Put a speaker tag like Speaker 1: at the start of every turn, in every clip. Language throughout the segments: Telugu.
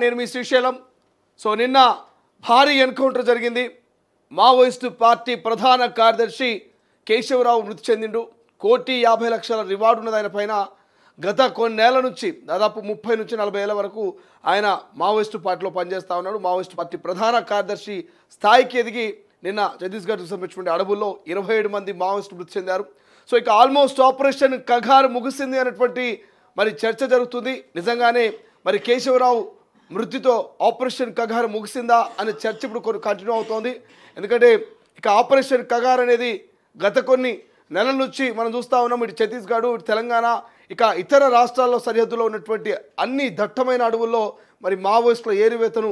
Speaker 1: నేను మీ శ్రీశైలం. సో నిన్న భారీ ఎన్కౌంటర్ జరిగింది. మావోయిస్టు పార్టీ ప్రధాన కార్యదర్శి కేశవరావు మృతి చెందిండు. 1,50,00,000 రివార్డు ఉన్నది ఆయన పైన. గత కొన్నేళ్ల నుంచి దాదాపు 30 నుంచి 40 ఏళ్ల వరకు ఆయన మావోయిస్టు పార్టీలో పనిచేస్తూ ఉన్నాడు. మావోయిస్టు పార్టీ ప్రధాన కార్యదర్శి స్థాయికి ఎదిగి నిన్న ఛత్తీస్గఢ్కు సంబంధించిన అడవుల్లో 27 మంది మావోయిస్టులు మృతి చెందారు. సో ఇక ఆల్మోస్ట్ ఆపరేషన్ కగారు ముగిసింది అనేటువంటి మరి చర్చ జరుగుతుంది. నిజంగానే మరి కేశవరావు మృతితో ఆపరేషన్ కగారు ముగిసిందా అనే చర్చ ఇప్పుడు కంటిన్యూ అవుతోంది. ఎందుకంటే ఇక ఆపరేషన్ కగారు అనేది గత కొన్ని నెలల నుంచి మనం చూస్తూ ఉన్నాం. ఇటు ఛత్తీస్గఢ్, ఇటు తెలంగాణ, ఇక ఇతర రాష్ట్రాల్లో సరిహద్దులో ఉన్నటువంటి అన్ని దట్టమైన అడవుల్లో మరి మావోయిస్టుల ఏరివేతను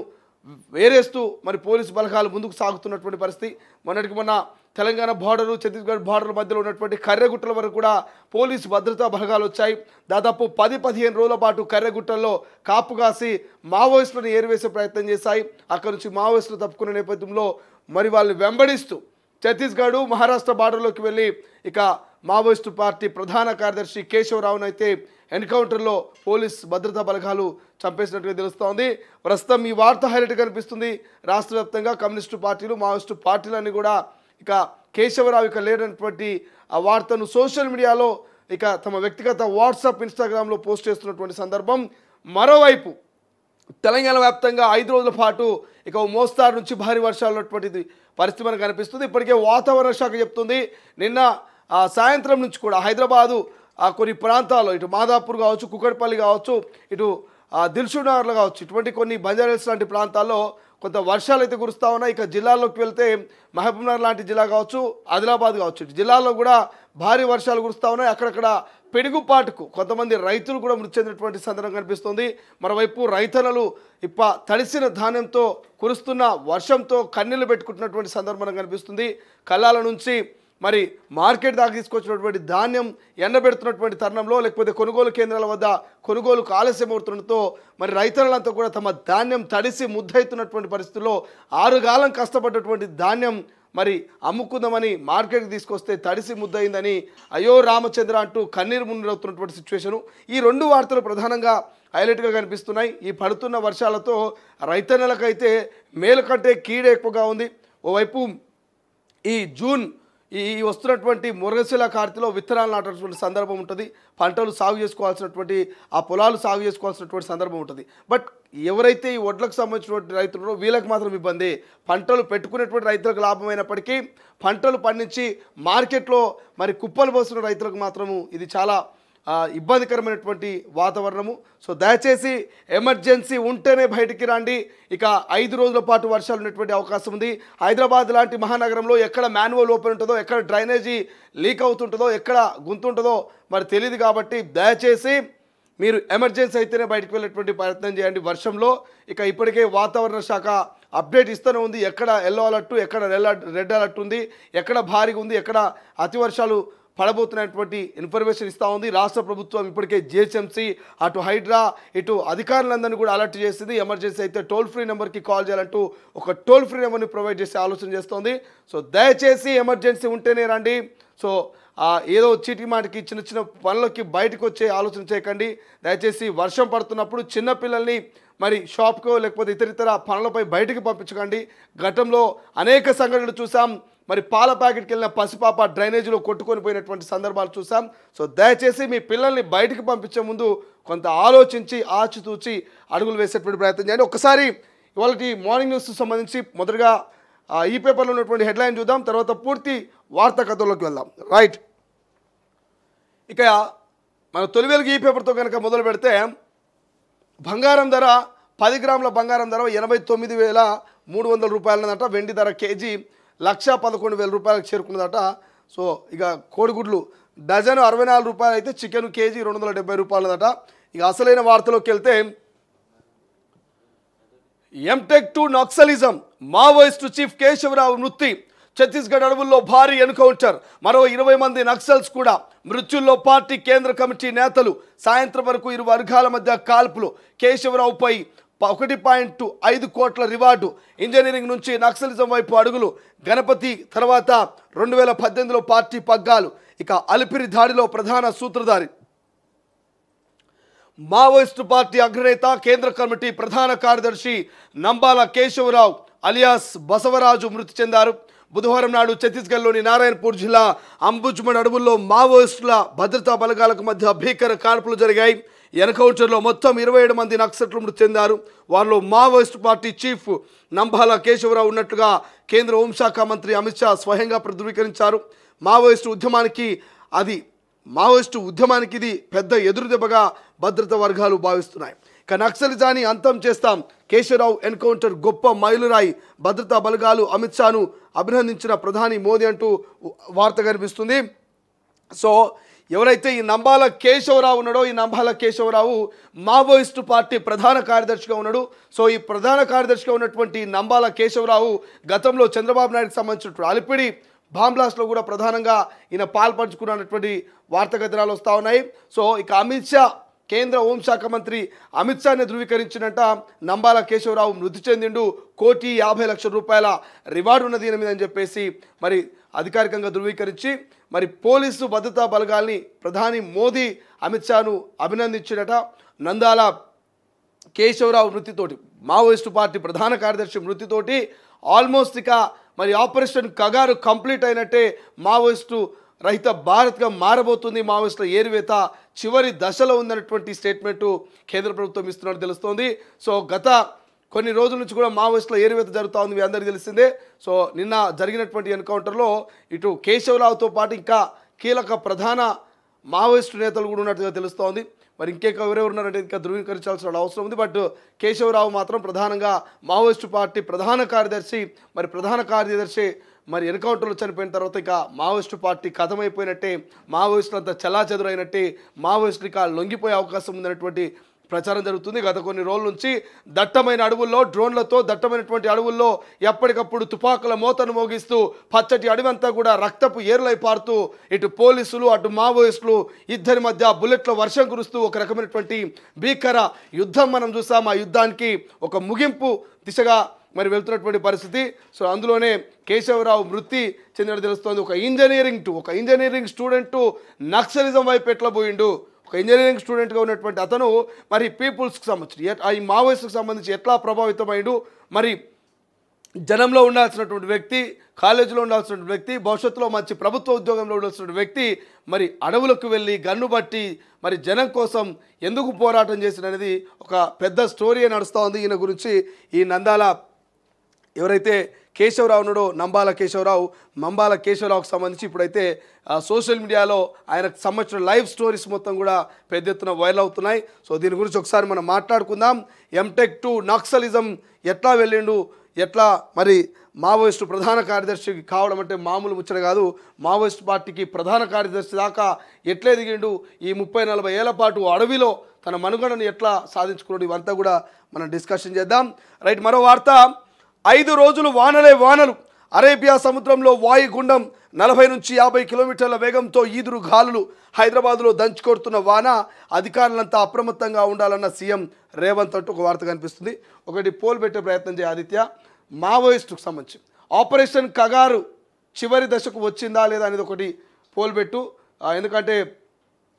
Speaker 1: వేరేస్తూ మరి పోలీసు బలగాలు ముందుకు సాగుతున్నటువంటి పరిస్థితి. మొన్నటికి మొన్న తెలంగాణ బార్డరు, ఛత్తీస్గఢ్ బార్డర్ మధ్యలో ఉన్నటువంటి కర్రెగుట్టల వరకు కూడా పోలీసు భద్రతా బలగాలు వచ్చాయి. దాదాపు 10-15 రోజుల పాటు కర్రెగుట్టల్లో కాపు కాసి మావోయిస్టులను ఏరివేసే ప్రయత్నం చేశాయి. అక్కడి నుంచి మావోయిస్టులు తప్పుకునే నేపథ్యంలో మరి వాళ్ళని వెంబడిస్తూ ఛత్తీస్గఢ్, మహారాష్ట్ర బార్డర్లోకి వెళ్ళి ఇక మావోయిస్టు పార్టీ ప్రధాన కార్యదర్శి కేశవరావును అయితే ఎన్కౌంటర్లో పోలీస్ భద్రతా బలగాలు చంపేసినట్టుగా తెలుస్తోంది. ప్రస్తుతం ఈ వార్త హైలైట్ కనిపిస్తుంది. రాష్ట్ర వ్యాప్తంగా కమ్యూనిస్టు పార్టీలు, మావోయిస్టు పార్టీలన్నీ కూడా ఇక కేశవరావు ఇక లేనటువంటి ఆ వార్తను సోషల్ మీడియాలో ఇక తమ వ్యక్తిగత వాట్సాప్, ఇన్స్టాగ్రామ్లో పోస్ట్ చేస్తున్నటువంటి సందర్భం. మరోవైపు తెలంగాణ వ్యాప్తంగా 5 రోజుల పాటు ఇక మోస్తారు నుంచి భారీ వర్షాలు ఉన్నటువంటి పరిస్థితి మనకు కనిపిస్తుంది. ఇప్పటికే వాతావరణ శాఖ చెప్తుంది నిన్న సాయంత్రం నుంచి కూడా హైదరాబాదు కొన్ని ప్రాంతాల్లో ఇటు మాదాపూర్ కావచ్చు, కుకట్పల్లి కావచ్చు, ఇటు దిల్సుఖ్నగర్లో కావచ్చు, ఇటువంటి కొన్ని బంజారాహిల్స్ లాంటి ప్రాంతాల్లో కొంత వర్షాలు అయితే కురుస్తూ ఉన్నాయి. ఇక జిల్లాల్లోకి వెళ్తే మహబూబ్నగర్ లాంటి జిల్లా కావచ్చు, ఆదిలాబాద్ కావచ్చు, ఇటు జిల్లాల్లో కూడా భారీ వర్షాలు కురుస్తూ ఉన్నాయి. అక్కడక్కడ పిడుగుపాటుకు కొంతమంది రైతులు కూడా మృతి చెందినటువంటి సందర్భం కనిపిస్తుంది. మరోవైపు రైతన్నలు తడిసిన ధాన్యంతో కురుస్తున్న వర్షంతో కన్నీళ్లు పెట్టుకుంటున్నటువంటి సందర్భం కనిపిస్తుంది. కళ్ళాల నుంచి మరి మార్కెట్ దాకా తీసుకొచ్చినటువంటి ధాన్యం ఎండబెడుతున్నటువంటి తరుణంలో, లేకపోతే కొనుగోలు కేంద్రాల వద్ద కొనుగోలుకు ఆలస్యం అవుతుండటంతో మరి రైతులంతా కూడా తమ ధాన్యం తడిసి ముద్దవుతున్నటువంటి పరిస్థితుల్లో 6 కాలం కష్టపడ్డటువంటి ధాన్యం మరి అమ్ముకుందామని మార్కెట్కి తీసుకొస్తే తడిసి ముద్దయిందని అయ్యో రామచంద్ర అంటూ కన్నీరు మున్నీరవుతున్నటువంటి సిచ్యువేషను. ఈ 2 వార్తలు ప్రధానంగా హైలైట్గా కనిపిస్తున్నాయి. ఈ పడుతున్న వర్షాలతో రైతన్నలకైతే మేలు కంటే కీడే ఎక్కువగా ఉంది. ఓవైపు ఈ జూన్ ఈ వస్తున్నటువంటి మురగశిల కార్తెలో విత్తనాలు నాటేటువంటి సందర్భం ఉంటుంది. పంటలు సాగు చేసుకోవాల్సినటువంటి ఆ పొలాలు సాగు చేసుకోవాల్సినటువంటి సందర్భం ఉంటుంది. బట్ ఎవరైతే ఈ వడ్లకు సంబంధించినటువంటి రైతులు వీళ్ళకి మాత్రం ఇబ్బంది. పంటలు పెట్టుకునేటువంటి రైతులకు లాభమైనప్పటికీ పంటలు పండించి మార్కెట్లో మరి కుప్పలు పోస్తున్న రైతులకు మాత్రము ఇది చాలా ఇబ్బందికరమైనటువంటి వాతావరణము. సో దయచేసి ఎమర్జెన్సీ ఉంటేనే బయటికి రండి. ఇక 5 రోజుల పాటు వర్షాలు ఉన్నటువంటి అవకాశం ఉంది. హైదరాబాద్ లాంటి మహానగరంలో ఎక్కడ మాన్యువల్ ఓపెన్ ఉంటుందో, ఎక్కడ డ్రైనేజీ లీక్ అవుతుంటుందో, ఎక్కడ గుంతుంటుందో మరి తెలియదు. కాబట్టి దయచేసి మీరు ఎమర్జెన్సీ అయితేనే బయటకు వెళ్ళేటువంటి ప్రయత్నం చేయండి వర్షంలో. ఇక ఇప్పటికే వాతావరణ శాఖ అప్డేట్ ఇస్తూనే ఉంది. ఎక్కడ ఎల్లో అలర్ట్, ఎక్కడ రెడ్ అలర్ట్ ఉంది, ఎక్కడ భారీగా ఉంది, ఎక్కడ అతి వర్షాలు పడబోతున్నటువంటి ఇన్ఫర్మేషన్ ఇస్తూ ఉంది. రాష్ట్ర ప్రభుత్వం ఇప్పటికే జిహెచ్ఎంసీ, అటు హైడ్రా, ఇటు అధికారులందరినీ కూడా అలర్ట్ చేసింది. ఎమర్జెన్సీ అయితే టోల్ ఫ్రీ నెంబర్కి కాల్ చేయాలంటూ ఒక టోల్ ఫ్రీ నెంబర్ని ప్రొవైడ్ చేసే ఆలోచన చేస్తోంది. సో దయచేసి ఎమర్జెన్సీ ఉంటేనే రండి. సో ఏదో చీటి మాటికి చిన్న చిన్న పనులకి బయటకు వచ్చే ఆలోచన చేయకండి. దయచేసి వర్షం పడుతున్నప్పుడు చిన్నపిల్లల్ని మరి షాప్కో లేకపోతే ఇతరితర పనులపై బయటికి పంపించకండి. గతంలో అనేక సంఘటనలు చూసాం. మరి పాల ప్యాకెట్కి వెళ్ళిన పసిపాప డ్రైనేజీలో కొట్టుకొని పోయినటువంటి సందర్భాలు చూసాం. సో దయచేసి మీ పిల్లల్ని బయటికి పంపించే ముందు కొంత ఆలోచించి ఆచితూచి అడుగులు వేసేటువంటి ప్రయత్నం చేయండి. ఒకసారి ఇవాళ మార్నింగ్ న్యూస్ సంబంధించి మొదటగా ఈ పేపర్లో ఉన్నటువంటి హెడ్లైన్ చూద్దాం, తర్వాత పూర్తి వార్తా కథలోకి వెళ్దాం. రైట్, ఇక మన తొలి వెలుగు ఈ పేపర్తో కనుక మొదలు పెడితే బంగారం ధర 10 గ్రాముల బంగారం ధర 89,300 రూపాయలదట. వెండి ధర కేజీ 1,11,000 రూపాయలకు చేరుకున్నదట. సో ఇక కోడిగుడ్లు డజను 64 రూపాయలు అయితే చికెన్ కేజీ 270 రూపాయలదట. ఇక అసలైన వార్తలోకి వెళ్తే MTech to naxalism, Maoist chief Keshava Rao మృతి. ఛత్తీస్గఢ్ అడవుల్లో భారీ ఎన్కౌంటర్, మరో 20 మంది నక్సల్స్ కూడా మృత్యుల్లో. పార్టీ కేంద్ర కమిటీ నేతలు. సాయంత్రం వరకు ఇరు వర్గాల మధ్య కాల్పులు. కేశవరావుపై 1.5 కోట్ల రివార్డు. ఇంజనీరింగ్ నుంచి నక్సలిజం వైపు అడుగులు. గణపతి తర్వాత 2018లో పార్టీ పగ్గాలు. ఇక అలిపిరి దాడిలో ప్రధాన సూత్రధారి మావోయిస్టు పార్టీ అగ్రనేత కేంద్ర కమిటీ ప్రధాన కార్యదర్శి నంబాల కేశవరావు అలియాస్ బసవరాజు మృతి చెందారు. బుధవారం నాడు ఛత్తీస్గఢ్లోని నారాయణపూర్ జిల్లా అంబుజ్మన్ అడవుల్లో మావోయిస్టుల భద్రతా బలగాలకు మధ్య భీకర కాల్పులు జరిగాయి. ఎన్కౌంటర్లో మొత్తం 27 మంది నక్సలైట్లు మృతి చెందారు. వారిలో Maoist party chief Nambala Keshava Rao ఉన్నట్లుగా కేంద్ర హోంశాఖ మంత్రి అమిత్ షా స్వయంగా ధృవీకరించారు. మావోయిస్టు ఉద్యమానికి ఇది పెద్ద ఎదురుదెబ్బగా భద్రతా వర్గాలు భావిస్తున్నాయి. ఇక నక్సలిజాన్ని అంతం చేస్తాం, కేశవరావు ఎన్కౌంటర్ గొప్ప మైలురాయి, భద్రతా బలగాలు అమిత్ షాను అభినందించిన ప్రధాని మోదీ అంటూ వార్త కనిపిస్తుంది. సో ఎవరైతే ఈ నంబాల కేశవరావు ఉన్నాడో, ఈ నంబాల కేశవరావు మావోయిస్టు పార్టీ ప్రధాన కార్యదర్శిగా ఉన్నాడు. సో ఈ ప్రధాన కార్యదర్శిగా ఉన్నటువంటి నంబాల కేశవరావు గతంలో చంద్రబాబు నాయుడుకి సంబంధించినటువంటి అలిపిడి బాంబ్లాస్ట్లో కూడా ప్రధానంగా ఈయన పాల్పంచుకున్నటువంటి వార్తా కథనాలు వస్తూ ఉన్నాయి. సో ఇక అమిత్ షా, కేంద్ర హోంశాఖ మంత్రి అమిత్ షాని ధృవీకరించినట్ట నంబాల కేశవరావు మృతి చెందిండు, 1,50,00,000 రూపాయల రివార్డు ఉన్నది దీని మీద అని చెప్పేసి మరి అధికారికంగా ధృవీకరించి మరి పోలీసు భద్రతా బలగాల్ని ప్రధాని మోదీ అమిత్ షాను అభినందించినట. నందాల కేశవరావు మృతితోటి, మావోయిస్టు పార్టీ ప్రధాన కార్యదర్శి మృతితోటి ఆల్మోస్ట్ ఇక మరి ఆపరేషన్ కగారు కంప్లీట్ అయినట్టే, మావోయిస్టు రహిత భారత్గా మారబోతుంది, మావోయిస్టుల ఏరివేత చివరి దశలో ఉందన్నటువంటి స్టేట్మెంటు కేంద్ర ప్రభుత్వం ఇస్తున్నట్టు తెలుస్తోంది. సో గత కొన్ని రోజుల నుంచి కూడా మావోయిస్టుల ఏరివేత జరుగుతూ ఉంది, మీ అందరికీ తెలిసిందే. సో నిన్న జరిగినటువంటి ఎన్కౌంటర్లో ఇటు కేశవరావుతో పాటు ఇంకా కీలక ప్రధాన మావోయిస్టు నేతలు కూడా ఉన్నట్టుగా తెలుస్తోంది. మరి ఎవరెవరు ఉన్నారంటే ఇంకా ధృవీకరించాల్సిన అవసరం ఉంది. బట్ కేశవరావు మాత్రం ప్రధానంగా మావోయిస్టు పార్టీ ప్రధాన కార్యదర్శి, మరి ప్రధాన కార్యదర్శి మరి ఎన్కౌంటర్లో చనిపోయిన తర్వాత ఇక మావోయిస్టు పార్టీ కథమైపోయినట్టే, మావోయిస్టులు అంతా చెల్లాచెదురైనట్టే, మావోయిస్టులు ఇక లొంగిపోయే అవకాశం ఉందనేటువంటి ప్రచారం జరుగుతుంది. గత కొన్ని రోజుల నుంచి దట్టమైన అడవుల్లో డ్రోన్లతో దట్టమైనటువంటి అడవుల్లో ఎప్పటికప్పుడు తుపాకుల మోతను మోగిస్తూ పచ్చటి అడవంతా కూడా రక్తపు ఏర్లై పారుతూ ఇటు పోలీసులు అటు మావోయిస్టులు ఇద్దరి మధ్య బుల్లెట్ల వర్షం కురుస్తూ ఒక రకమైనటువంటి భీకర యుద్ధం మనం చూసాం. ఆ యుద్ధానికి ఒక ముగింపు దిశగా మరి వెళ్తున్నటువంటి పరిస్థితి. సో అందులోనే కేశవరావు మృతి చెందినట్టు తెలుస్తోంది. ఒక ఇంజనీరింగ్ స్టూడెంట్ నక్సలిజం వైపు ఎట్లా పోయిండు, ఒక ఇంజనీరింగ్ స్టూడెంట్గా ఉన్నటువంటి అతను మరి పీపుల్స్కి సంబంధించి ఈ మావోయిస్ట్కి సంబంధించి ఎట్లా ప్రభావితమైండు, మరి జనంలో ఉండాల్సినటువంటి వ్యక్తి, కాలేజీలో ఉండాల్సినటువంటి వ్యక్తి, భవిష్యత్తులో మంచి ప్రభుత్వ ఉద్యోగంలో ఉండాల్సినటువంటి వ్యక్తి మరి అడవులకు వెళ్ళి గన్ను బట్టి మరి జనం కోసం ఎందుకు పోరాటం చేసిన అనేది ఒక పెద్ద స్టోరీ నడుస్తూ ఉంది. ఈయన గురించి ఈ నందాల ఎవరైతే కేశవరావు ఉన్నాడో మంబాల కేశవరావుకి సంబంధించి ఇప్పుడైతే సోషల్ మీడియాలో ఆయనకు సంబంధించిన లైవ్ స్టోరీస్ మొత్తం కూడా పెద్ద ఎత్తున వైరల్ అవుతున్నాయి. సో దీని గురించి ఒకసారి మనం మాట్లాడుకుందాం. ఎంటెక్ 2 నక్సలిజం ఎట్లా వెళ్ళిండు, ఎట్లా మరి మావోయిస్టు ప్రధాన కార్యదర్శి కావడం అంటే మామూలు ముచ్చట కాదు. మావోయిస్టు పార్టీకి ప్రధాన కార్యదర్శి దాకా ఎట్లా ఎదిగిండు, ఈ 30-40 ఏళ్ల పాటు అడవిలో తన మనుగడను ఎట్లా సాధించుకున్నాడు, ఇవంతా కూడా మనం డిస్కషన్ చేద్దాం. రైట్, మరో వార్త. 5 రోజులు వానలే వానలు. అరేబియా సముద్రంలో వాయుగుండం 40 నుంచి 50 కిలోమీటర్ల వేగంతో ఈదురు గాలులు. హైదరాబాద్లో దంచుకొడుతున్న వాన. అధికారులంతా అప్రమత్తంగా ఉండాలన్న సీఎం రేవంత్ అంటూ ఒక వార్త కనిపిస్తుంది. ఒకటి పోల్ పెట్టే ప్రయత్నం చేయ ఆదిత్య. మావోయిస్టుకు సంబంధించి ఆపరేషన్ కగారు చివరి దశకు వచ్చిందా లేదా అనేది ఒకటి పోల్ పెట్టు. ఎందుకంటే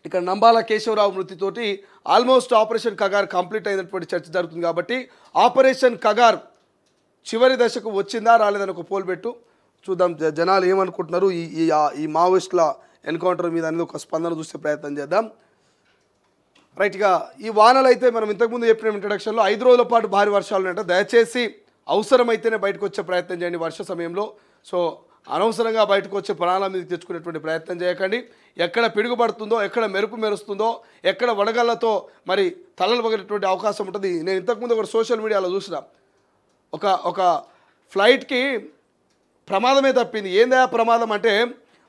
Speaker 1: ఇక్కడ నంబాల కేశవరావు మృతితోటి ఆల్మోస్ట్ ఆపరేషన్ కగార్ కంప్లీట్ అయినటువంటి చర్చ జరుగుతుంది కాబట్టి ఆపరేషన్ కగార్ చివరి దశకు వచ్చిందా రాలేదని ఒక పోల్ పెట్టు. చూద్దాం జనాలు ఏమనుకుంటున్నారు ఈ మావోయిస్టుల ఎన్కౌంటర్ మీద అనేది ఒక స్పందన చూసే ప్రయత్నం చేద్దాం. రైట్గా ఈ వానలు అయితే మనం ఇంతకుముందు చెప్పిన ఇంట్రడక్షన్లో 5 రోజుల పాటు భారీ వర్షాలు ఉన్నాయంట. దయచేసి అవసరమైతేనే బయటకు వచ్చే ప్రయత్నం చేయండి వర్ష సమయంలో. సో అనవసరంగా బయటకు వచ్చే ప్రాణాల మీదకి తెచ్చుకునేటువంటి ప్రయత్నం చేయకండి. ఎక్కడ పిడుగుపడుతుందో, ఎక్కడ మెరుపు మెరుస్తుందో, ఎక్కడ వడగళ్లతో మరి తలలు పగినటువంటి అవకాశం ఉంటుంది. నేను ఇంతకుముందు ఒక సోషల్ మీడియాలో చూసిన ఒక ఫ్లైట్కి ప్రమాదమే తప్పింది. ఏందా ప్రమాదం అంటే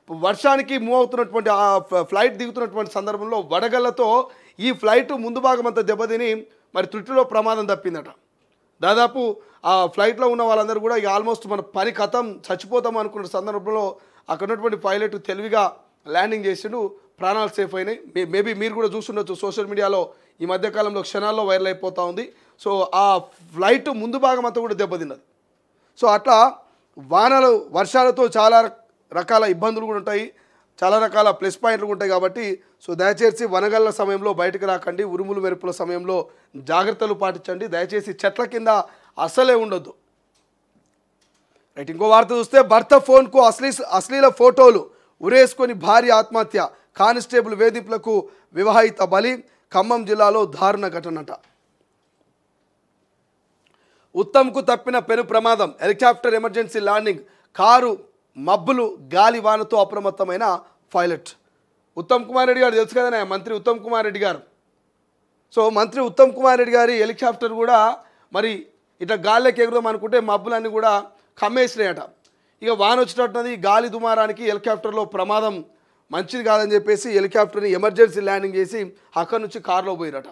Speaker 1: వర్షానికి మూవ్ అవుతున్నటువంటి ఆ ఫ్లైట్ దిగుతున్నటువంటి సందర్భంలో వడగళ్లతో ఈ ఫ్లైట్ ముందు భాగం అంతా దెబ్బతిని మరి త్రుటిలో ప్రమాదం తప్పిందట. దాదాపు ఆ ఫ్లైట్లో ఉన్న వాళ్ళందరూ కూడా ఆల్మోస్ట్ మన పని కథం చచ్చిపోతాం అనుకున్న సందర్భంలో అక్కడ ఉన్నటువంటి పైలట్ తెలివిగా ల్యాండింగ్ చేసిండు, ప్రాణాలు సేఫ్ అయినాయి. మేబీ మీరు కూడా చూస్తుండొచ్చు సోషల్ మీడియాలో ఈ మధ్యకాలంలో క్షణాల్లో వైరల్ అయిపోతూ ఉంది. సో ఆ ఫ్లైట్ ముందు భాగం అంతా కూడా దెబ్బతిన్నది. సో అట్లా వర్షాలతో చాలా రకాల ఇబ్బందులు కూడా ఉంటాయి. చాలా రకాల ప్లస్ పాయింట్లు ఉంటాయి కాబట్టి సో దయచేసి వనగళ్ళ సమయంలో బయటకు రాకండి, ఉరుములు మెరుపుల సమయంలో జాగ్రత్తలు పాటించండి, దయచేసి చెట్ల కింద అస్సలే ఉండొద్దు. రైట్, ఇంకో వార్త చూస్తే భర్త ఫోన్కు అశ్లీల ఫోటోలు, ఉరేసుకొని భార్య ఆత్మహత్య, కానిస్టేబుల్ వేధింపులకు వివాహిత బలి, ఖమ్మం జిల్లాలో దారుణ ఘటనట. ఉత్తమ్కు తప్పిన పెను ప్రమాదం, హెలికాప్టర్ ఎమర్జెన్సీ ల్యాండింగ్, కారు మబ్బులు గాలి వానతో అప్రమత్తమైన పైలట్. ఉత్తమ్ కుమార్ రెడ్డి గారు తెలుసు కదా, మంత్రి ఉత్తమ్ కుమార్ రెడ్డి గారు. సో మంత్రి ఉత్తమ్ కుమార్ రెడ్డి గారి హెలికాప్టర్ కూడా మరి ఇట్లా గాలిలోకి ఎగుదాం అనుకుంటే మబ్బులన్నీ కూడా కమ్మేసినాయట. ఇక వాన వచ్చేటట్టున్నది, గాలి దుమారానికి హెలికాప్టర్లో ప్రమాదం మంచిది కాదని చెప్పేసి హెలికాప్టర్ని ఎమర్జెన్సీ ల్యాండింగ్ చేసి అక్కడి నుంచి కారులో పోయిరట.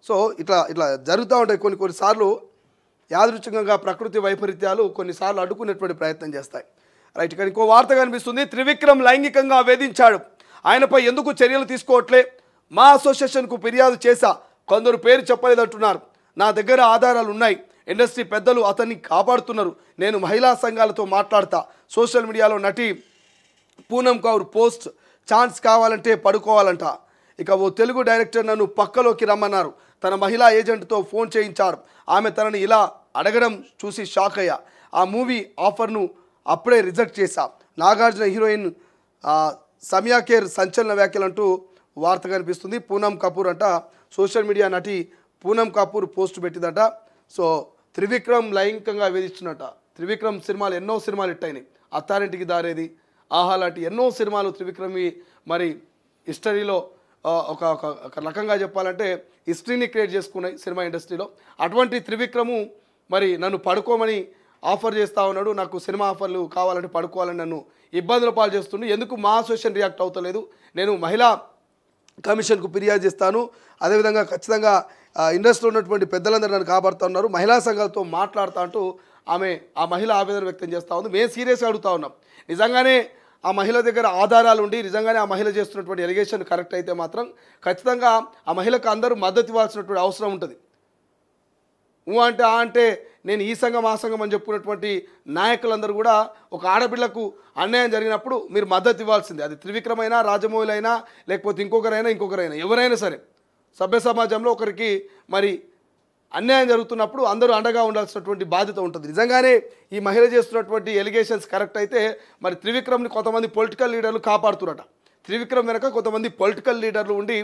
Speaker 1: సో ఇట్లా ఇట్లా జరుగుతూ ఉంటాయి కొన్నిసార్లు. యాదృచ్ఛికంగా ప్రకృతి వైపరీత్యాలు కొన్నిసార్లు అడ్డుకునేటువంటి ప్రయత్నం చేస్తాయి. రైట్, ఇక్కడ ఇంకో వార్త కనిపిస్తుంది. త్రివిక్రమ్ లైంగికంగా వేధించాడు, ఆయనపై ఎందుకు చర్యలు తీసుకోవట్లే, మా అసోసియేషన్కు ఫిర్యాదు చేశా, కొందరు పేరు చెప్పలేదంటున్నారు, నా దగ్గర ఆధారాలు ఉన్నాయి, ఇండస్ట్రీ పెద్దలు అతన్ని కాపాడుతున్నారు, నేను మహిళా సంఘాలతో మాట్లాడతా. సోషల్ మీడియాలో నటి పూనం కౌర్ పోస్ట్, ఛాన్స్ కావాలంటే పడుకోవాలంట. ఇక ఓ తెలుగు డైరెక్టర్ నన్ను పక్కలోకి రమ్మన్నారు, తన మహిళా ఏజెంట్తో ఫోన్ చేయించారు, ఆమె తనని ఇలా అడగడం చూసి షాక్ అయ్యా, ఆ మూవీ ఆఫర్ను అప్పుడే రిజెక్ట్ చేశా. నాగార్జున హీరోయిన్ సమయా కేర్ సంచలన వ్యాఖ్యలు అంటూ వార్త కనిపిస్తుంది. పూనం కపూర్ అంట, సోషల్ మీడియా నటి పూనం కపూర్ పోస్ట్ పెట్టిందట. సో త్రివిక్రమ్ లైంగికంగా వేధిస్తున్నట. త్రివిక్రమ్ సినిమాలు ఎన్నో సినిమాలు హిట్టయినాయి, అత్తారింటికి దారేది, ఆహా లాంటి ఎన్నో సినిమాలు త్రివిక్రమ్వి మరి హిస్టరీలో ఒక రకంగా చెప్పాలంటే హిస్టరీని క్రియేట్ చేసుకున్నాయి సినిమా ఇండస్ట్రీలో. అటువంటి త్రివిక్రము మరి నన్ను పడుకోమని ఆఫర్ చేస్తూ ఉన్నాడు, నాకు సినిమా ఆఫర్లు కావాలంటే పడుకోవాలని నన్ను ఇబ్బందుల పాలు చేస్తుండు, ఎందుకు మా అసోసియేషన్ రియాక్ట్ అవుతలేదు, నేను మహిళా కమిషన్కు ఫిర్యాదు చేస్తాను, అదేవిధంగా ఖచ్చితంగా ఇండస్ట్రీలో ఉన్నటువంటి పెద్దలందరూ నన్ను కాపాడుతూ ఉన్నారు, మహిళా సంఘాలతో మాట్లాడుతూ అంటూ ఆ మహిళ ఆవేదన వ్యక్తం చేస్తూ ఉంది. మేము సీరియస్గా అడుగుతూ ఉన్నాం, నిజంగానే ఆ మహిళ దగ్గర ఆధారాలు ఉండి నిజంగానే ఆ మహిళ చేస్తున్నటువంటి ఎలిగేషన్ కరెక్ట్ అయితే మాత్రం ఖచ్చితంగా ఆ మహిళకు అందరూ మద్దతు ఇవ్వాల్సినటువంటి అవసరం ఉంటుంది. అంటే నేను ఈ సంఘం ఆ సంఘం అని చెప్పుకున్నటువంటి నాయకులందరూ కూడా ఒక ఆడపిల్లకు అన్యాయం జరిగినప్పుడు మీరు మద్దతు ఇవ్వాల్సిందే. అది త్రివిక్రమ్ అయినా, రాజమౌళి అయినా, లేకపోతే ఇంకొకరైనా ఎవరైనా సరే సభ్య సమాజంలో ఒకరికి మరి అన్యాయం జరుగుతున్నప్పుడు అందరూ అండగా ఉండాల్సినటువంటి బాధ్యత ఉంటుంది. నిజంగానే ఈ మహిళ చేస్తున్నటువంటి ఎలిగేషన్స్ కరెక్ట్ అయితే మరి త్రివిక్రమ్ని కొంతమంది పొలిటికల్ లీడర్లు కాపాడుతున్నట. త్రివిక్రమ్ వెనక కొంతమంది పొలిటికల్ లీడర్లు ఉండి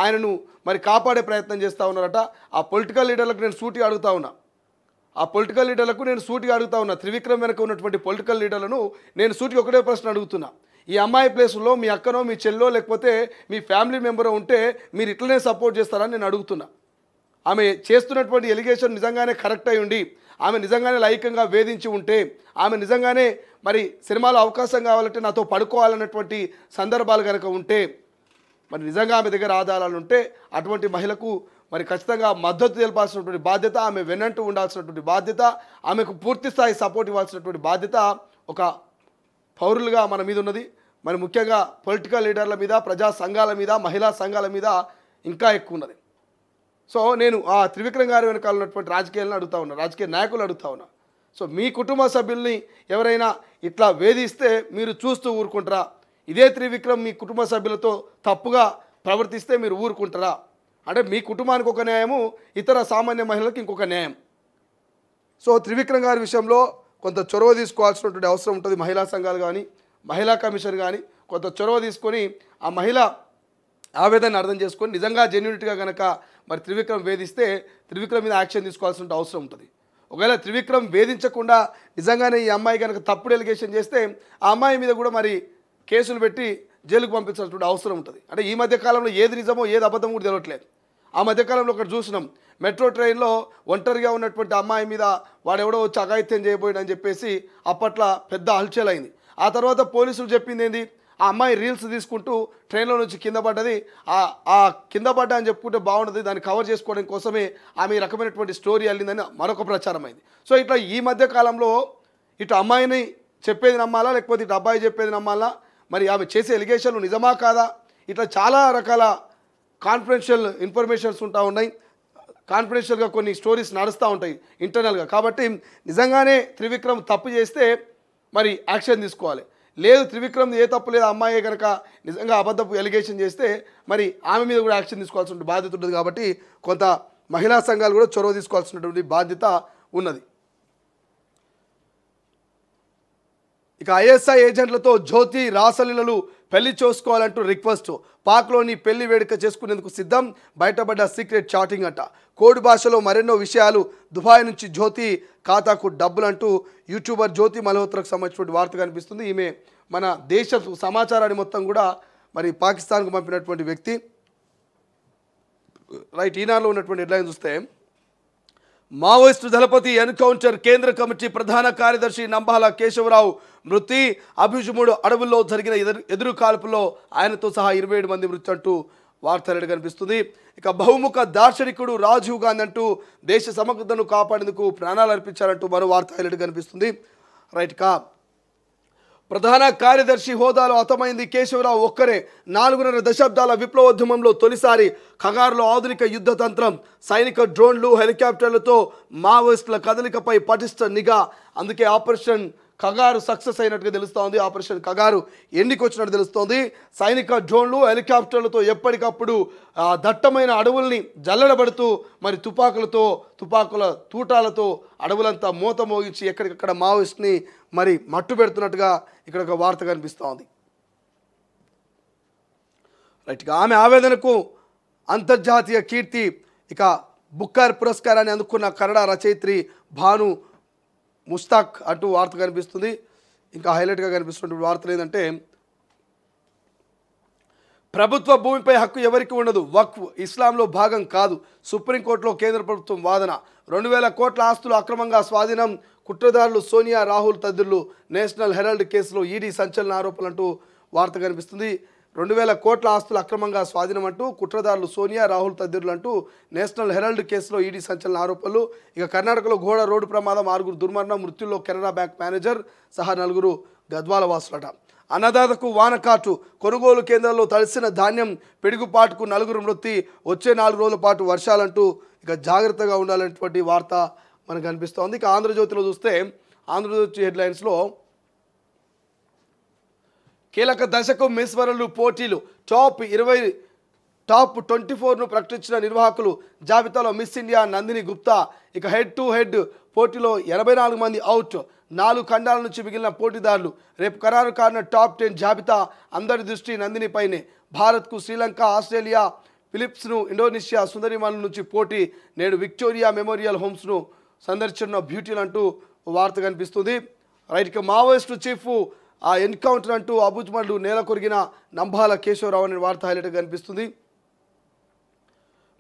Speaker 1: ఆయనను మరి కాపాడే ప్రయత్నం చేస్తూ ఉన్నారట. ఆ పొలిటికల్ లీడర్లకు నేను సూటిగా అడుగుతా ఉన్నా, త్రివిక్రమ్ వెనక ఉన్నటువంటి పొలిటికల్ లీడర్లను నేను సూటిగా ఒకటే ప్రశ్న అడుగుతున్నా, ఈ అమ్మాయి ప్లేస్లో మీ అక్కనో మీ చెల్లో లేకపోతే మీ ఫ్యామిలీ మెంబరో ఉంటే మీరు ఇట్లనే సపోర్ట్ చేస్తారని నేను అడుగుతున్నా. ఆమె చేస్తున్నటువంటి ఎలిగేషన్ నిజంగానే కరెక్ట్ అయి ఉండి ఆమె నిజంగానే లైంగికంగా వేధించి ఉంటే, ఆమె నిజంగానే మరి సినిమాలో అవకాశం కావాలంటే నాతో పడుకోవాలన్నటువంటి సందర్భాలు కనుక ఉంటే, మరి నిజంగా ఆమె దగ్గర ఆధారాలు ఉంటే అటువంటి మహిళకు మరి ఖచ్చితంగా మద్దతు తెలపాల్సినటువంటి బాధ్యత, ఆమె వెన్నంటూ ఉండాల్సినటువంటి బాధ్యత, ఆమెకు పూర్తి స్థాయి సపోర్ట్ ఇవ్వాల్సినటువంటి బాధ్యత ఒక పౌరులుగా మన మీద ఉన్నది. మరి ముఖ్యంగా పొలిటికల్ లీడర్ల మీద, ప్రజా సంఘాల మీద, మహిళా సంఘాల మీద ఇంకా ఎక్కువ ఉన్నది. సో నేను ఆ త్రివిక్రమ్ గారి వెనకాల ఉన్నటువంటి రాజకీయ నాయకులు అడుగుతా ఉన్నా, సో మీ కుటుంబ సభ్యుల్ని ఎవరైనా ఇట్లా వేధిస్తే మీరు చూస్తూ ఊరుకుంటారా? ఇదే త్రివిక్రమ్ మీ కుటుంబ సభ్యులతో తప్పుగా ప్రవర్తిస్తే మీరు ఊరుకుంటారా? అంటే మీ కుటుంబానికి ఒక న్యాయము, ఇతర సామాన్య మహిళలకు ఇంకొక న్యాయం. సో త్రివిక్రమ్ గారి విషయంలో కొంత చొరవ తీసుకోవాల్సినటువంటి అవసరం ఉంటుంది. మహిళా సంఘాలు కానీ, మహిళా కమిషన్ కానీ కొంత చొరవ తీసుకొని ఆ మహిళ ఆవేదన అర్థం చేసుకొని నిజంగా జెన్యూనిటీగా కనుక మరి త్రివిక్రమ్ వేధిస్తే త్రివిక్రమ్ మీద యాక్షన్ తీసుకోవాల్సిన అవసరం ఉంటుంది. ఒకవేళ త్రివిక్రమ్ వేధించకుండా నిజంగానే ఈ అమ్మాయి కనుక తప్పుడు ఎలిగేషన్ చేస్తే ఆ అమ్మాయి మీద కూడా మరి కేసులు పెట్టి జైలుకు పంపించాల్సినటువంటి అవసరం ఉంటుంది. అంటే ఈ మధ్యకాలంలో ఏది నిజమో ఏది అబద్ధం కూడా తెలియట్లేదు. ఆ మధ్యకాలంలో ఒకటి చూసినాం, మెట్రో ట్రైన్లో ఒంటరిగా ఉన్నటువంటి అమ్మాయి మీద వాడెవడో వచ్చి అఘాయిత్యం చేయబోయాడని చెప్పేసి అప్పట్లో పెద్ద హల్చల్ అయింది. ఆ తర్వాత పోలీసులు చెప్పింది ఏంది, ఆ అమ్మాయి రీల్స్ తీసుకుంటూ ట్రైన్లో నుంచి కింద పడ్డది, ఆ కింద పడ్డా అని చెప్పుకుంటే బాగుంటుంది, దాన్ని కవర్ చేసుకోవడం కోసమే ఆమె ఈ రకమైనటువంటి స్టోరీ అల్లిందని మరొక ప్రచారం అయింది. సో ఇట్లా ఈ మధ్య కాలంలో ఇటు అమ్మాయిని చెప్పేది నమ్మాలా లేకపోతే ఇటు అబ్బాయి చెప్పేది నమ్మాలా, మరి ఆమె చేసే ఎలిగేషన్లు నిజమా కాదా, ఇట్లా చాలా రకాల కాన్ఫిడెన్షియల్ ఇన్ఫర్మేషన్స్ ఉంటా ఉన్నాయి, కాన్ఫిడెన్షియల్గా కొన్ని స్టోరీస్ నడుస్తూ ఉంటాయి ఇంటర్నల్గా. కాబట్టి నిజంగానే త్రివిక్రమ్ తప్పు చేస్తే మరి యాక్షన్ తీసుకోవాలి. లేదు త్రివిక్రమ్ ఏ తప్పు లేదు, అమ్మాయి కనుక నిజంగా అబద్ధపు ఎలిగేషన్ చేస్తే మరి ఆమె మీద కూడా యాక్షన్ తీసుకోవాల్సిన బాధ్యత ఉంటుంది. కాబట్టి కొంత మహిళా సంఘాలు కూడా చొరవ తీసుకోవాల్సినటువంటి బాధ్యత ఉన్నది. ఇక ఐఎస్ఐ ఏజెంట్లతో జ్యోతి రాసలీలలు పెళ్లి చేసుకోవాలంటూ రిక్వెస్ట్. పాక్లోని పెళ్లి వేడుక చేసుకునేందుకు సిద్ధం, బయటపడ్డ సీక్రెట్ చాటింగ్ అంట. కోడ్ భాషలో మరెన్నో విషయాలు, దుబాయ్ నుంచి జ్యోతి ఖాతాకు డబ్బులు అంటూ యూట్యూబర్ జ్యోతి మల్హోత్రాకు సంబంధించిన వార్త కనిపిస్తుంది. ఈమె మన దేశ సమాచారాన్ని మొత్తం కూడా మరి పాకిస్తాన్కు పంపినటువంటి వ్యక్తి. రైట్, ఈనాడులో ఉన్నటువంటి హెడ్లైన్ చూస్తే మావోయిస్టు దళపతి ఎన్కౌంటర్, కేంద్ర కమిటీ ప్రధాన కార్యదర్శి నంబాల కేశవరావు మృతి, అభిజుముడు అడవుల్లో జరిగిన ఎదురు కాల్పులో ఆయనతో సహా 27 మంది మృతి అంటూ వార్త కనిపిస్తుంది. ఇక బహుముఖ దార్శనికుడు రాజీవ్ గాంధీ అంటూ దేశ సమగ్రతను కాపాడేందుకు ప్రాణాలు అర్పించారంటూ మరో వార్త హైలైట్ కనిపిస్తుంది. రైట్ కా ప్రధాన కార్యదర్శి హోదాలో హతమైంది కేశవరావు ఒక్కరే. 4.5 దశాబ్దాల విప్లవోద్యమంలో తొలిసారి ఖగారులో ఆధునిక యుద్ధ తంత్రం, సైనిక డ్రోన్లు, హెలికాప్టర్లతో మావోయిస్టుల కదలికపై పటిష్ట నిఘా. అందుకే ఆపరేషన్ ఖగారు సక్సెస్ అయినట్టుగా తెలుస్తోంది. ఆపరేషన్ ఖగారు ఎన్నికి వచ్చినట్టు తెలుస్తోంది. సైనిక డ్రోన్లు, హెలికాప్టర్లతో ఎప్పటికప్పుడు దట్టమైన అడవుల్ని జల్లెడబడుతూ మరి తుపాకుల తూటాలతో అడవులంతా మూత మోగించి ఎక్కడికక్కడ మావోయిస్ట్ని మరి మట్టు పెడుతున్నట్టుగా ఇక్కడ ఒక వార్త కనిపిస్తోంది. రైట్గా ఆమె ఆవేదనకు అంతర్జాతీయ కీర్తి. ఇక బుక్కర్ పురస్కారాన్ని అందుకున్న కన్నడ రచయిత్రి భాను ముస్తాక్ అంటూ వార్త కనిపిస్తుంది. ఇంకా హైలైట్గా కనిపిస్తున్న వార్తలు ఏంటంటే ప్రభుత్వ భూమిపై హక్కు ఎవరికి ఉండదు, వక్ఫ్ ఇస్లాంలో భాగం కాదు, సుప్రీంకోర్టులో కేంద్ర ప్రభుత్వం వాదన. 2000 కోట్ల ఆస్తులు అక్రమంగా స్వాధీనం, కుట్రదారులు సోనియా రాహుల్ తదితరులు. నేషనల్ హెరాల్డ్ కేసులో ఈడీ సంచలన ఆరోపణలంటూ వార్త కనిపిస్తుంది. 2000 కోట్ల ఆస్తులు అక్రమంగా స్వాధీనం అంటూ కుట్రదారులు సోనియా రాహుల్ తదితరులు అంటూ నేషనల్ హెరాల్డ్ కేసులో ఈడీ సంచలన ఆరోపణలు. ఇక కర్ణాటకలో ఘోర రోడ్డు ప్రమాదం, 6 దుర్మరణం, మృత్యుల్లో కెనరా బ్యాంక్ మేనేజర్ సహా 4 గద్వాల వాసులట. అన్నదాతకు వానకాటు, కొనుగోలు కేంద్రాల్లో తడిసిన ధాన్యం పిడుగుపాటుకు 4 మృతి, వచ్చే 4 రోజుల పాటు వర్షాలంటూ ఇక జాగ్రత్తగా ఉండాలనేటువంటి వార్త మనకు కనిపిస్తోంది. ఇక ఆంధ్రజ్యోతిలో చూస్తే ఆంధ్రజ్యోతి హెడ్లైన్స్లో కీలక దశకు మిస్ వరల్డ్ పోటీలు, టాప్ 24ను ప్రకటించిన నిర్వాహకులు. జాబితాలో మిస్ ఇండియా నందిని గుప్తా. ఇక హెడ్ టు హెడ్ పోటీలో 84 మంది అవుట్, 4 ఖండాల నుంచి మిగిలిన పోటీదారులు. రేపు ఖరారు కారిన టాప్ 10 జాబితా. అందరి దృష్టి నందినిపైనే. భారత్కు శ్రీలంక, ఆస్ట్రేలియా, ఫిలిప్స్ను, ఇండోనేషియా సుందరిమల నుంచి పోటీ. నేడు విక్టోరియా మెమోరియల్ హోమ్స్ను సందర్శించిన బ్యూటీలు అంటూ వార్త కనిపిస్తుంది. రైట్, ఇక మావోయిస్టు చీఫ్ ఆ ఎన్కౌంటర్ అంటూ అబుజ్మండ్లు నేల కొరిగిన నంబాల కేశవరావు అనే వార్త హైలైట్గా కనిపిస్తుంది.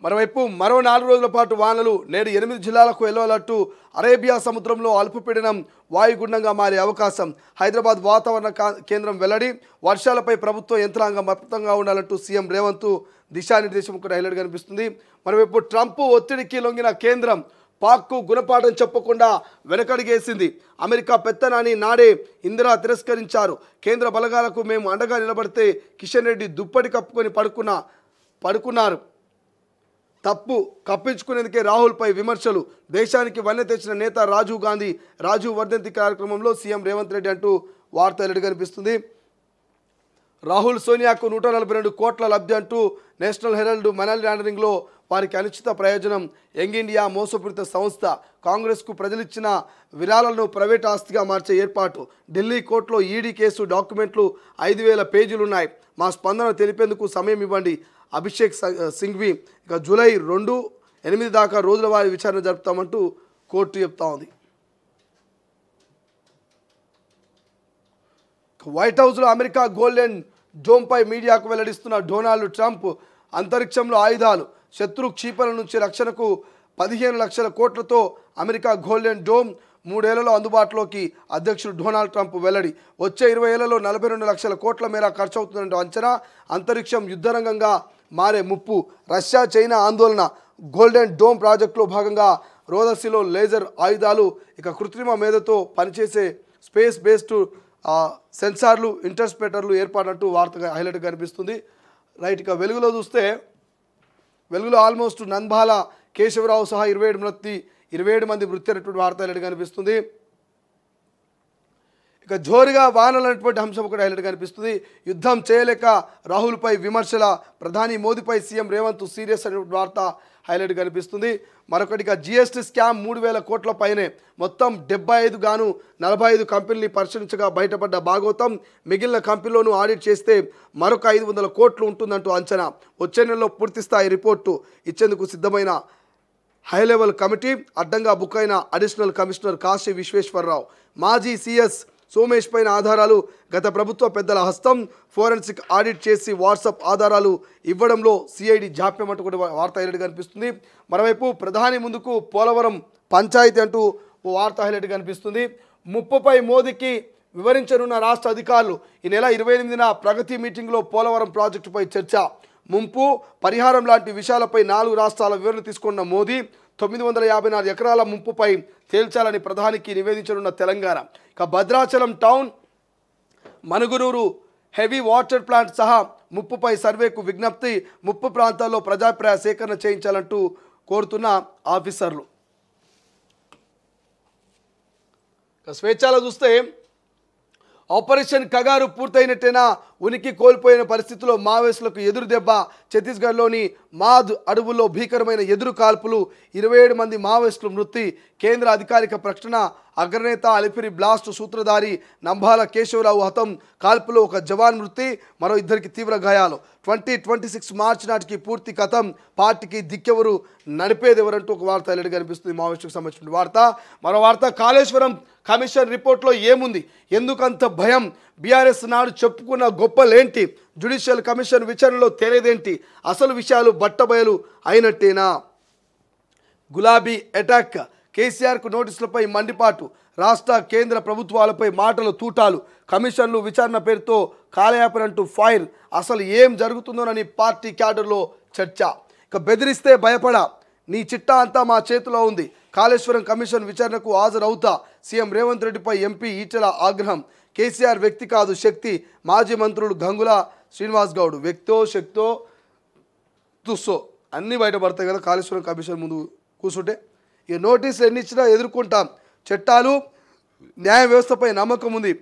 Speaker 1: మరోవైపు మరో 4 రోజుల పాటు వానలు. నేడు 8 జిల్లాలకు ఎల్లో అలర్టు. అరేబియా సముద్రంలో అల్పపీడనం వాయుగుండంగా మారే అవకాశం. హైదరాబాద్ వాతావరణ కేంద్రం వెల్లడి. వర్షాలపై ప్రభుత్వ యంత్రాంగం అప్రమత్తంగా ఉండాలంటూ సీఎం రేవంత్ దిశానిర్దేశం కూడా హైలైట్ కనిపిస్తుంది. మరోవైపు ట్రంప్ ఒత్తిడికి లొంగిన కేంద్రం పాక్కు గుణపాఠం చెప్పకుండా వెనకడిగేసింది. అమెరికా పెత్తనాన్ని నాడే ఇందిరా తిరస్కరించారు. కేంద్ర బలగాలకు మేము అండగా నిలబడితే కిషన్ రెడ్డి దుప్పటి కప్పుకొని పడుకున్నారు. తప్పు కప్పించుకునేందుకే రాహుల్పై విమర్శలు. దేశానికి వన్నె తెచ్చిన నేత రాజీవ్ గాంధీ. రాజీవ్ వర్ధంతి కార్యక్రమంలో సీఎం రేవంత్ రెడ్డి అంటూ వార్త ఎల్లడి కనిపిస్తుంది. రాహుల్ సోనియాకు 142 కోట్ల లబ్ధి అంటూ నేషనల్ హెరాల్డ్ మనీ లాండరింగ్లో వారికి అనుచిత ప్రయోజనం. యంగ్ ఇండియా మోసపూరిత సంస్థ. కాంగ్రెస్కు ప్రజలిచ్చిన విరాళాలను ప్రైవేట్ ఆస్తిగా మార్చే ఏర్పాటు. ఢిల్లీ కోర్టులో ఈడీ కేసు డాక్యుమెంట్లు 5000 పేజీలున్నాయి. మా స్పందన తెలిపేందుకు సమయం ఇవ్వండి. అభిషేక్ సింఘ్వి. ఇక జూలై 2, 8 దాకా రోజుల వారి విచారణ జరుపుతామంటూ కోర్టు చెప్తా ఉంది. వైట్ హౌస్లో అమెరికా గోల్డెన్ డోమ్పై మీడియాకు వెల్లడిస్తున్న డొనాల్డ్ ట్రంప్. అంతరిక్షంలో ఆయుధాలు, శత్రు క్షిపణుల నుంచి రక్షణకు 15 లక్షల కోట్లతో అమెరికా గోల్డెన్ డోమ్ 3 ఏళ్లలో అందుబాటులోకి. అధ్యక్షుడు డొనాల్డ్ ట్రంప్ వెల్లడి. వచ్చే 20 ఏళ్లలో 42 లక్షల కోట్ల మేర ఖర్చు అవుతుందంటూ అంచనా. అంతరిక్షం యుద్ధరంగంగా మారే ముప్పు. రష్యా, చైనా ఆందోళన. గోల్డెన్ డోమ్ ప్రాజెక్టులో భాగంగా రోదసిలో లేజర్ ఆయుధాలు, ఇక కృత్రిమ మేధతో పనిచేసే స్పేస్ బేస్డ్ సెన్సార్లు, ఇంటర్స్పెటర్లు ఏర్పాటంటూ వార్తగా హైలైట్ కనిపిస్తుంది. రైట్, ఇక వెలుగులో చూస్తే వెలుగులో ఆల్మోస్ట్ నంబాల కేశవరావు సహా 27 మంది మృతి అయినటువంటి వార్త హైలైట్ కనిపిస్తుంది. ఇక జోరుగా వానలు అనేటువంటి అంశం ఒకటి హైలైట్ కనిపిస్తుంది. యుద్ధం చేయలేక రాహుల్పై విమర్శల, ప్రధాని మోదీపై సీఎం రేవంత్ సీరియస్ అనే వార్త హైలైట్ కనిపిస్తుంది. మరొకటిగా జీఎస్టీ స్కామ్ 3,000 కోట్ల పైనే, మొత్తం 75 గాను 45 కంపెనీలు పరిశీలించగా బయటపడ్డ భాగవతం. మిగిలిన కంపెనీలోనూ ఆడిట్ చేస్తే మరొక 500 కోట్లు ఉంటుందంటూ అంచనా. వచ్చే నెలలో పూర్తిస్థాయి రిపోర్టు ఇచ్చేందుకు సిద్ధమైన హై లెవెల్ కమిటీ. అడ్డంగా బుక్ అయిన అడిషనల్ కమిషనర్ కాశీ విశ్వేశ్వరరావు. మాజీ సీఎస్ సోమేష్ పైన ఆధారాలు, గత ప్రభుత్వ పెద్దల హస్తం. ఫోరెన్సిక్ ఆడిట్ చేసి వాట్సాప్ ఆధారాలు ఇవ్వడంలో సిఐడి జాప్యం అంటూ కూడా వార్త హైలైట్ కనిపిస్తుంది. మరోవైపు ప్రధాని ముందుకు పోలవరం పంచాయతీ అంటూ ఓ వార్త హైలైట్ కనిపిస్తుంది. ముప్పుపై మోదీకి వివరించనున్న రాష్ట్ర అధికారులు. ఈ నెల 28న ప్రగతి మీటింగ్లో పోలవరం ప్రాజెక్టుపై చర్చ. ముంపు పరిహారం లాంటి విషయాలపై 4 రాష్ట్రాల వివరణ తీసుకున్న మోదీ 954 ఎకరాల ముంపుపై తేల్చాలని ప్రధానికి నివేదించనున్న తెలంగాణ. ఇక Bhadrachalam town, Manuguru heavy water plant సహా ముప్పుపై సర్వేకు విజ్ఞప్తి. ముప్పు ప్రాంతాల్లో ప్రజాభిప్రాయ సేకరణ చేయించాలంటూ కోరుతున్న ఆఫీసర్లు. ఇక స్వేచ్ఛలో చూస్తే ఆపరేషన్ కగారు పూర్తయినట్టేనా? ఉనికి కోల్పోయిన పరిస్థితిలో మావోయిస్టులకు ఎదురు దెబ్బ. ఛత్తీస్గఢ్లోని మాద్ అడవుల్లో భీకరమైన ఎదురు కాల్పులు, 27 మంది మావోయిస్టులు మృతి. కేంద్ర అధికారిక ప్రకటన. అగ్రనేత అలిపిరి బ్లాస్ట్ సూత్రధారి నంబాల కేశవరావు హతం. కాల్పులో ఒక జవాన్ మృతి, మరో 2కి తీవ్ర గాయాలు. 2026 మార్చి నాటికి పూర్తి కథం. పార్టీకి దిక్కెవరు, నడిపేదెవరంటూ ఒక వార్త హైలైట్ కనిపిస్తుంది. మావోయిస్టుకు సంబంధించిన వార్త. మరో వార్త, కాళేశ్వరం కమిషన్ రిపోర్ట్లో ఏముంది, ఎందుకంత భయం? బీఆర్ఎస్ నాడు చెప్పుకున్న గొప్పలేంటి? జ్యుడిషియల్ కమిషన్ విచారణలో తేలేదేంటి? అసలు విషయాలు బట్టబయలు అయినట్టేనా? గులాబీ అటాక్. కేసీఆర్కు నోటీసులపై మండిపాటు. రాష్ట్ర కేంద్ర ప్రభుత్వాలపై మాటలు తూటాలు. కమిషన్లు విచారణ పేరుతో కాలయాపనంటూ ఫైర్. అసలు ఏం జరుగుతుందోనని పార్టీ క్యాడర్లో చర్చ. ఇక బెదిరిస్తే భయపడా, నీ చిట్టా అంతా మా చేతిలో ఉంది. కాళేశ్వరం కమిషన్ విచారణకు హాజరవుతా. సీఎం రేవంత్ రెడ్డిపై ఎంపీ ఈటెల ఆగ్రహం. కేసీఆర్ వ్యక్తి కాదు శక్తి. మాజీ మంత్రులు గంగుల శ్రీనివాస్ గౌడ్. వ్యక్తో శక్తో తుస్సో అన్నీ బయటపడతాయి కదా కాళేశ్వరం కమిషన్ ముందు కూర్చుంటే. ఈ నోటీసులు ఎన్ని ఇచ్చినా ఎదుర్కొంటాం. చట్టాలు, న్యాయ వ్యవస్థపై నమ్మకం ఉంది.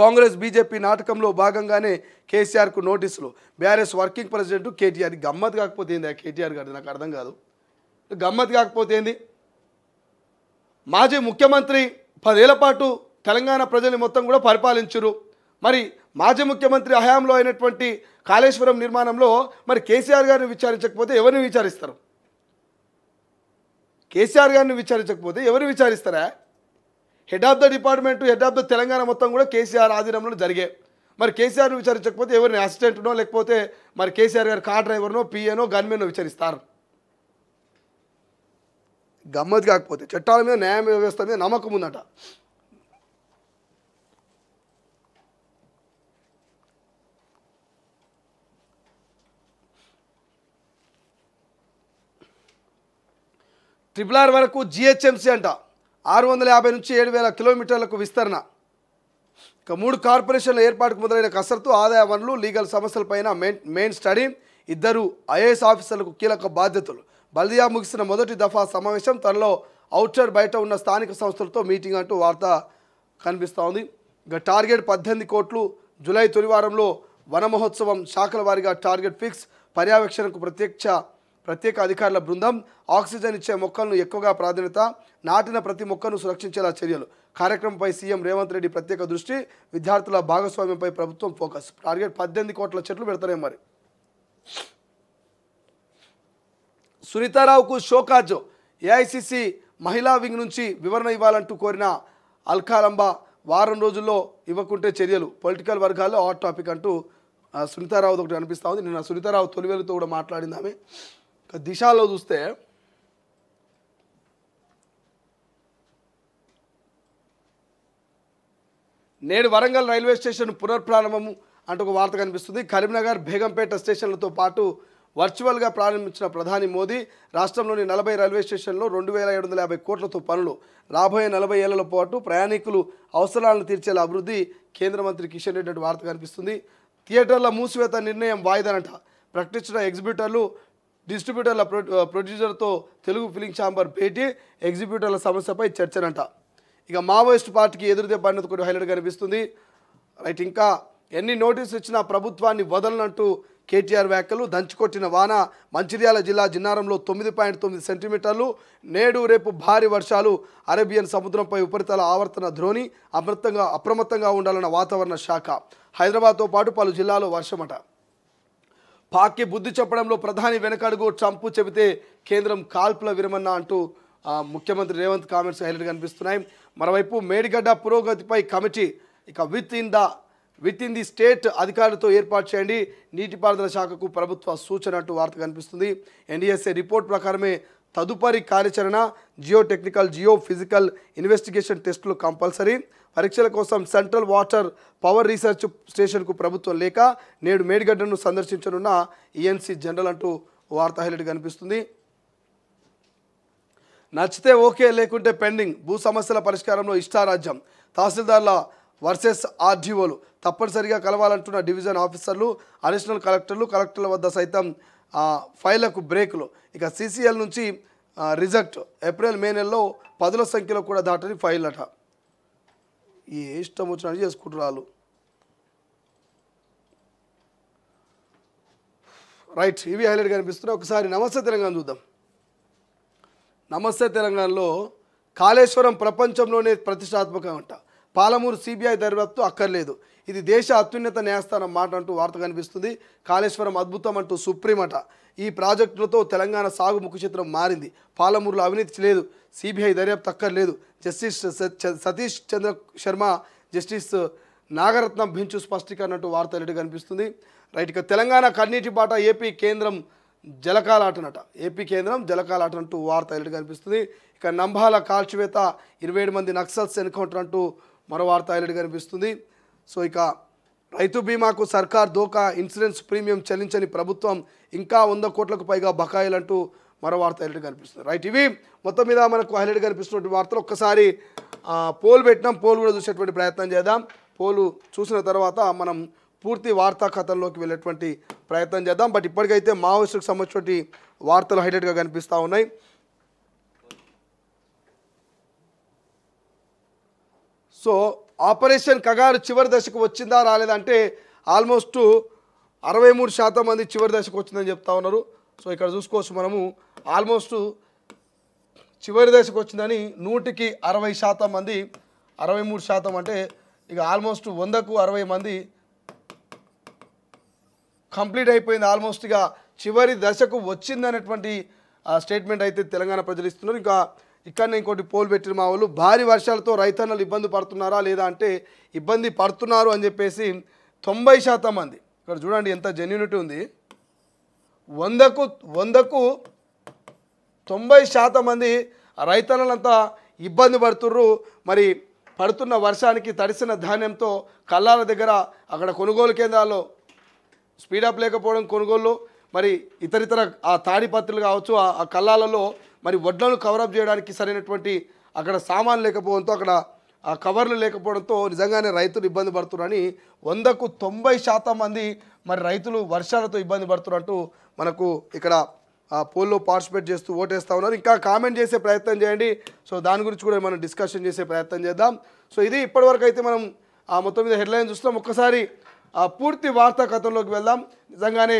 Speaker 1: కాంగ్రెస్ బీజేపీ నాటకంలో భాగంగానే కేసీఆర్కు నోటీసులు. BRS working president KTR. గమ్మత్ కాకపోతే ఏంది కేటీఆర్ గారు? నాకు అర్థం కాదు. గమ్మత్ కాకపోతే ఏంది? మాజీ ముఖ్యమంత్రి 10 ఏళ్ల పాటు తెలంగాణ ప్రజల్ని మొత్తం కూడా పరిపాలించరు. మరి మాజీ ముఖ్యమంత్రి హయాంలో అయినటువంటి కాళేశ్వరం నిర్మాణంలో మరి కేసీఆర్ గారిని విచారించకపోతే ఎవరిని విచారిస్తారు? కేసీఆర్ గారిని విచారించకపోతే ఎవరు విచారిస్తారా? Head of the department, head of the Telangana మొత్తం కూడా కేసీఆర్ ఆధీనంలో జరిగే. మరి కేసీఆర్ని విచారించకపోతే ఎవరిని? అసిస్టెంట్నో లేకపోతే మరి కేసీఆర్ గారి కార్ డ్రైవర్నో, పిఏనో, గన్మెన్నో విచారిస్తారు. గమ్మత్ కాకపోతే చట్టాల మీద, న్యాయ వ్యవస్థ మీద నమ్మకం ఉందట. RRR వరకు జిహెచ్ఎంసీ అంట. 650 నుంచి 7,000 కిలోమీటర్లకు విస్తరణ. ఇక 3 కార్పొరేషన్ల ఏర్పాటుకు మొదలైన కసరత్తు. ఆదాయ వనరులు, లీగల్ సమస్యలపైన మెయిన్ స్టడీ. 2 ఐఏఎస్ ఆఫీసర్లకు కీలక బాధ్యతలు. బల్దియా ముగిసిన మొదటి దఫా సమావేశం. త్వరలో అవుటర్ బయట ఉన్న స్థానిక సంస్థలతో మీటింగ్ అంటూ వార్త కనిపిస్తూ ఉంది. ఇక టార్గెట్ 18 కోట్లు. జూలై తొలి వారంలో వన మహోత్సవం. శాఖల వారీగా టార్గెట్ ఫిక్స్. పర్యవేక్షణకు ప్రత్యేక అధికారుల బృందం. ఆక్సిజన్ ఇచ్చే మొక్కలను ఎక్కువగా ప్రాధాన్యత. నాటిన ప్రతి మొక్కను సురక్షించేలా చర్యలు. కార్యక్రమంపై సీఎం రేవంత్ రెడ్డి ప్రత్యేక దృష్టి. విద్యార్థుల భాగస్వామ్యంపై ప్రభుత్వం ఫోకస్. టార్గెట్ 18 కోట్ల చెట్లు పెడతారే మరి. సునీతారావుకు షోకాజ్. ఏఐసిసి మహిళా వింగ్ నుంచి వివరణ ఇవ్వాలంటూ కోరిన అల్కాలంబా. వారం రోజుల్లో ఇవ్వకుంటే చర్యలు. పొలిటికల్ వర్గాల్లో హాట్ టాపిక్ అంటూ సునీతారావు ఒకటి అనిపిస్తూ ఉంది. నిన్న సునీతారావు తొలివేలుతో కూడా మాట్లాడింది ఆమె. దిశలో చూస్తే నేడు వరంగల్ రైల్వే స్టేషన్ పునర్ప్రారంభము అంటూ ఒక వార్త కనిపిస్తుంది. కరీంనగర్, బేగంపేట స్టేషన్లతో పాటు వర్చువల్గా ప్రారంభించిన ప్రధాని మోదీ. రాష్ట్రంలోని 40 రైల్వే స్టేషన్లో 2,750 కోట్లతో పనులు. రాబోయే 40 ఏళ్ల పాటు ప్రయాణికులు అవసరాలను తీర్చేలా అభివృద్ధి. కేంద్ర మంత్రి కిషన్ రెడ్డి వార్త కనిపిస్తుంది. థియేటర్ల మూసివేత నిర్ణయం వాయిదానంట. ప్రకటించిన ఎగ్జిబిటర్లు, డిస్ట్రిబ్యూటర్ల ప్రొడ్యూసర్తో తెలుగు ఫిలిం ఛాంబర్ భేటీ. ఎగ్జిబిటర్ల సమస్యపై చర్చనంట. ఇక మావోయిస్ట్ పార్టీకి ఎదురుదెబ్బ అన్నది కూడా హైలైట్ కనిపిస్తుంది. రైట్, ఇంకా ఎన్ని నోటీసులు ఇచ్చినా ప్రభుత్వాన్ని వదలనంటూ కేటీఆర్ వ్యాఖ్యలు. దంచుకొట్టిన వాన, మంచిర్యాల జిల్లా జిన్నారంలో 9.9 సెంటీమీటర్లు. నేడు రేపు భారీ వర్షాలు. అరేబియన్ సముద్రంపై ఉపరితల ఆవర్తన ద్రోణి. అప్రమత్తంగా ఉండాలన్న వాతావరణ శాఖ. హైదరాబాద్తో పాటు పలు జిల్లాలో వర్షమట. పాక్కి బుద్ధి చెప్పడంలో ప్రధాని వెనకడుగు. ట్రంప్ చెబితే కేంద్రం కాల్పుల విరమణ అంటూ ముఖ్యమంత్రి రేవంత్ కామెంట్స్ హైలైట్ కనిపిస్తున్నాయి. మరోవైపు మేడిగడ్డ పురోగతిపై కమిటీ. ఇక విత్ ఇన్ ది స్టేట్ అధికారులతో ఏర్పాటు చేయండి. నీటిపారుదల శాఖకు ప్రభుత్వ సూచన అంటూ వార్త కనిపిస్తుంది. ఎన్డీఎస్ఏ రిపోర్ట్ ప్రకారమే తదుపరి కార్యాచరణ. జియో ఫిజికల్ ఇన్వెస్టిగేషన్ టెస్టులు కంపల్సరీ. పరీక్షల కోసం సెంట్రల్ వాటర్ పవర్ రీసెర్చ్ స్టేషన్కు ప్రభుత్వం లేక నేడు మేడిగడ్డను సందర్శించనున్న ఈఎన్సీ జనరల్ అంటూ వార్త హైలైట్ కనిపిస్తుంది. నచ్చితే ఓకే, లేకుంటే పెండింగ్. భూ సమస్యల పరిష్కారంలో ఇష్టారాజ్యం. తహసీల్దార్ల వర్సెస్ ఆర్డీఓలు. తప్పనిసరిగా కలవాలంటున్న డివిజన్ ఆఫీసర్లు, అడిషనల్ కలెక్టర్ల వద్ద సైతం ఫైళ్లకు బ్రేకులు. ఇక సీసీఎల్ నుంచి రిజెక్ట్. ఏప్రిల్ మే నెలలో 10ల సంఖ్యలో కూడా దాటని ఫైల్ అట. ఏ ఇష్టం వచ్చినట్టు చేసుకుంటారు వాళ్ళు. రైట్, ఇవి హైలైట్ కనిపిస్తున్నాయి. ఒకసారి నమస్తే తెలంగాణ చూద్దాం. నమస్తే తెలంగాణలో కాళేశ్వరం ప్రపంచంలోనే ప్రతిష్టాత్మకంగా అంట. పాలమూరు సిబిఐ దర్యాప్తు అక్కర్లేదు. ఇది దేశ అత్యున్నత న్యాయస్థానం మాట అంటూ వార్త కనిపిస్తుంది. కాళేశ్వరం అద్భుతం అంటూ సుప్రీం అట. ఈ ప్రాజెక్టులతో తెలంగాణ సాగు ముఖచిత్రం మారింది. పాలమూరులో అవినీతి లేదు. సిబిఐ దర్యాప్తు అక్కర్లేదు. జస్టిస్ సతీష్ చంద్ర శర్మ, జస్టిస్ నాగరత్నం బెంచ్ స్పష్టీకరణ అంటూ వార్త హైలైట్ కనిపిస్తుంది. రైట్, ఇక తెలంగాణ కన్నీటి బాట. ఏపీ కేంద్రం జలకాలాటనట. ఏపీ కేంద్రం జలకాలాటన అంటూ వార్త హైలైట్ కనిపిస్తుంది. ఇక నంబాల కాల్చివేత, 27 మంది నక్సల్స్ ఎన్కౌంటర్ అంటూ మరో వార్త హైలైట్ కనిపిస్తుంది. సో ఇక రైతు బీమాకు సర్కార్ దోకా. ఇన్సూరెన్స్ ప్రీమియం చెల్లించని ప్రభుత్వం. ఇంకా 100 కోట్లకు పైగా బకాయిలంటూ మరో వార్త హైలైట్ కనిపిస్తుంది. రైట్, ఇవి మొత్తం మీద మనకు హైలైట్ కనిపిస్తున్నటువంటి వార్తలు. ఒక్కసారి పోల్ పెట్టినాం, పోల్ కూడా చూసేటువంటి ప్రయత్నం చేద్దాం. పోలు చూసిన తర్వాత మనం పూర్తి వార్తా కథల్లోకి వెళ్ళేటువంటి ప్రయత్నం చేద్దాం. బట్ ఇప్పటికైతే మావోయిస్టులకు సంబంధించినటువంటి వార్తలు హైలైట్గా కనిపిస్తూ ఉన్నాయి. సో ఆపరేషన్ కగారు చివరి దశకు వచ్చిందా రాలేదంటే ఆల్మోస్ట్ 63% మంది చివరి దశకు వచ్చిందని చెప్తా ఉన్నారు. సో ఇక్కడ చూసుకోవచ్చు మనము ఆల్మోస్ట్ చివరి దశకు వచ్చిందని. 100కి 60% మంది, 63% అంటే ఇక ఆల్మోస్ట్ 100కు 60 మంది కంప్లీట్ అయిపోయింది. ఆల్మోస్ట్ ఇక చివరి దశకు వచ్చిందనేటువంటి స్టేట్మెంట్ అయితే తెలంగాణ ప్రజలు ఇస్తున్నారు. ఇంకా ఇక్కడనే ఇంకోటి పోల్ పెట్టిన మా వాళ్ళు, భారీ వర్షాలతో రైతన్నలు ఇబ్బంది పడుతున్నారా లేదా అంటే ఇబ్బంది పడుతున్నారు అని చెప్పేసి 90% మంది. ఇక్కడ చూడండి ఎంత జెన్యూనిటీ ఉంది. 100కు 90% మంది రైతన్నలంతా ఇబ్బంది పడుతుర్రు. మరి పడుతున్న వర్షానికి తడిసిన ధాన్యంతో కల్లాల దగ్గర అక్కడ కొనుగోలు కేంద్రాల్లో స్పీడప్ లేకపోవడం, కొనుగోలు మరి ఇతరితర ఆ తాడిపత్రులు కావచ్చు, ఆ కల్లాలలో మరి వడ్లను కవరప్ చేయడానికి సరైనటువంటి అక్కడ సామాన్ లేకపోవడంతో, అక్కడ ఆ కవర్లు లేకపోవడంతో నిజంగానే రైతులు ఇబ్బంది పడుతున్నారని 100కు 90% మంది మరి రైతులు వర్షాలతో ఇబ్బంది పడుతున్నట్టు మనకు ఇక్కడ పోల్లో పార్టిసిపేట్ చేస్తూ ఓటేస్తూ ఉన్నారు. ఇంకా కామెంట్ చేసే ప్రయత్నం చేయండి. సో దాని గురించి కూడా మనం డిస్కషన్ చేసే ప్రయత్నం చేద్దాం. సో ఇది ఇప్పటివరకు అయితే మనం మొత్తం మీద హెడ్లైన్ చూస్తున్నాం. ఒక్కసారి పూర్తి వార్తా కథంలోకి వెళ్దాం. నిజంగానే